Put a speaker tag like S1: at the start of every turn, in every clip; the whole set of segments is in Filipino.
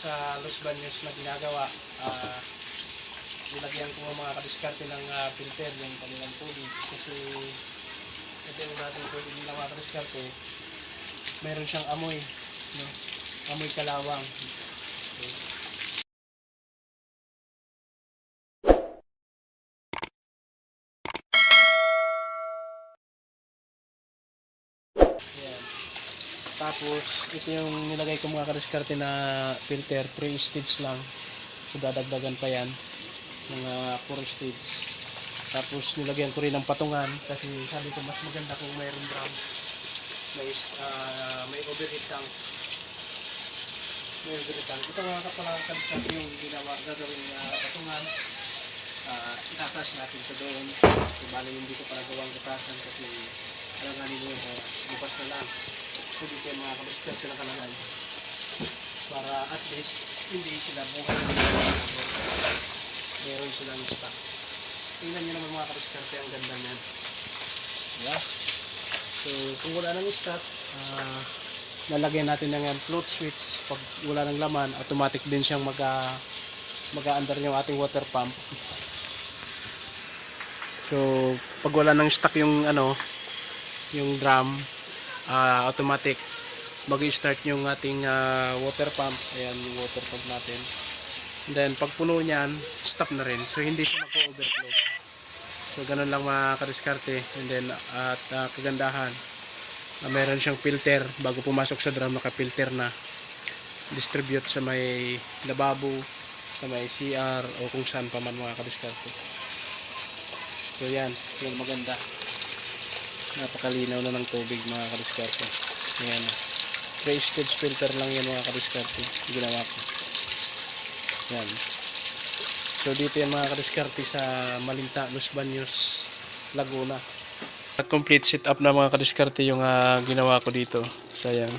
S1: sa Los Baños na ginagawa. Nilagyan ko mga kadiskarte ng filter yung kanilang tubig kasi ito yung dating tubig nila mga kadiskarte, meron siyang amoy, no? Amoy kalawang. Okay. Ayan. Tapos ito yung nilagay ko mga kadiskarte na filter, 3 stage lang, so dadagdagan pa yan mga 4 stage. Tapos nilagyan ko rin ng patungan kasi sabi ko mas maganda kung mayroon drum, may overhead tank. May overhead tank. Ito mga kapalakad yung ginawa gagawin patungan. Itataas natin ito doon. So, bali hindi ko pa nagawang gatasan kasi alanganin mo bukas na lang. So dito yung mga kabiskerte na kalagay para at least hindi sila buhay meron silang stock. Tingnan nyo naman mga kabiskerte, ang ganda niyan. Yeah. So kung wala nang stock, lalagyan natin ng float switch. Pag wala nang laman, automatic din siyang mag-a-under yung ating water pump. So pag wala nang stock yung yung drum, automatic mag-start yung ating water pump. Ayan yung water pump natin. And then pag puno niyan, stop na rin. So hindi siya mag-overflow. So ganun lang mga kadiskarte. And then at kagandahan, meron siyang filter bago pumasok sa drum, naka-filter na. Distribute sa may lababo, sa may CR o kung saan pa man mga kadiskarte. So yan, yung maganda. Napakalinaw na ng tubig mga kadiskarte. Ayan. 3 stage filter lang yan mga kadiskarte. Ginawa ko. Yan. So dito yan mga kadiskarte sa Malinta, Los Baños, Laguna. Complete setup na mga kadiskarte yung ginawa ko dito. So yan.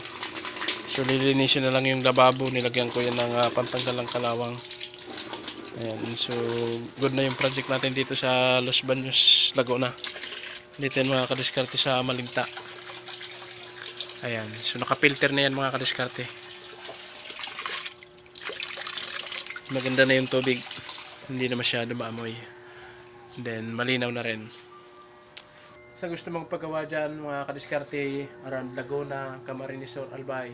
S1: So lilinisin na lang yung lababo. Nilagyan ko yan ng pantanggal ng kalawang. Ayan. So good na yung project natin dito sa Los Baños, Laguna. Dito yan mga kadiskarte sa Malinta. Ayan. So naka-filter na yan mga kadiskarte. Maganda na yung tubig, hindi na masyado maamoy, then malinaw na rin. Sa gusto mong paggawa dyan mga kadiskarte around Laguna, Camarines Sur, Albay,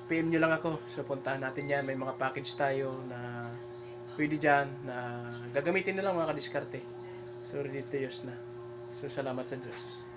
S1: PM nyo lang ako. So puntahan natin yan, may mga package tayo na pwede dyan na gagamitin na lang mga kadiskarte. So ready to use na. So salamat sa Diyos.